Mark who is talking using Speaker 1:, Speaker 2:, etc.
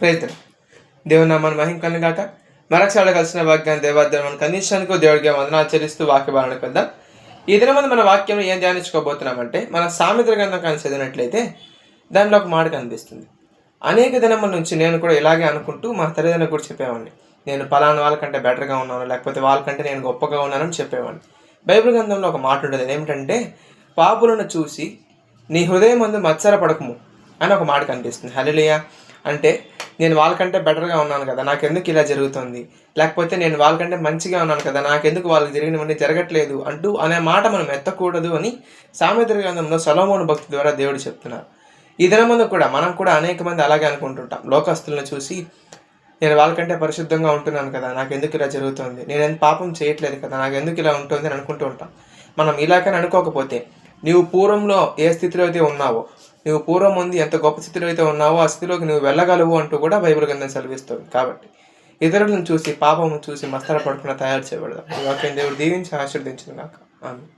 Speaker 1: ప్రయత్నం దేవుని నామాన్ని మహిమ కలుగును గాక. మరొకసారి కలిసిన వాక్యాన్ని దేవాదేవుని మనకు అందించడానికి దేవుడికి వందనాలు చెల్లిస్తూ వాక్య భావనకు వెళ్దాం. ఈ దినమందు మన వాక్యం ఏం ధ్యానించుకోబోతున్నామంటే, మన సామెతల గ్రంథం కానీ చదివినట్లయితే దానిలో ఒక మాట కనిపిస్తుంది. అనేక దినముల నుంచి నేను కూడా ఇలాగే అనుకుంటూ మా తల్లిదండ్రులు కూడా చెప్పేవాడిని, నేను పలానా వాళ్ళకంటే బెటర్గా ఉన్నాను, లేకపోతే వాళ్ళకంటే నేను గొప్పగా ఉన్నానని చెప్పేవాడిని. బైబిల్ గ్రంథంలో ఒక మాట ఉంటుంది, ఏమిటంటే పాపులను చూసి నీ హృదయం మందు మత్సరపడకము అని ఒక మాట కనిపిస్తుంది. హల్లెలూయా. అంటే నేను వాళ్ళకంటే బెటర్గా ఉన్నాను కదా, నాకెందుకు ఇలా జరుగుతుంది, లేకపోతే నేను వాళ్ళకంటే మంచిగా ఉన్నాను కదా, నాకెందుకు వాళ్ళకి జరిగినవన్నీ జరగట్లేదు అంటూ అనే మాట మనం ఎత్తకూడదు అని సామెతల గ్రంథంలో సొలొమోను భక్తి ద్వారా దేవుడు చెప్తున్నారు. ఈ దినమందు కూడా మనం కూడా అనేక మంది అలాగే అనుకుంటుంటాం. లోకస్తులను చూసి నేను వాళ్ళకంటే పరిశుద్ధంగా ఉంటున్నాను కదా, నాకెందుకు ఇలా జరుగుతుంది, నేను పాపం చేయట్లేదు కదా, నాకెందుకు ఇలా ఉంటుంది అని అనుకుంటూ ఉంటాం. మనం ఇలాగని అనుకోకపోతే, నీవు పూర్వంలో ఏ స్థితిలో అయితే ఉన్నావో, నువ్వు పూర్వం ముందు ఎంత గొప్ప స్థితిలో అయితే ఉన్నావో ఆ స్థితిలోకి నువ్వు వెళ్ళగలవు అంటూ కూడా బైబిల్ గ్రంథం సెలవిస్తుంది. కాబట్టి ఇతరులను చూసి పాపము చూసి మస్తర పడుకున్న తయారు చేయబడదాం. ఈ వాక్యం దేవుడు దీవించి ఆశీర్వదించును గాక. ఆమేన్.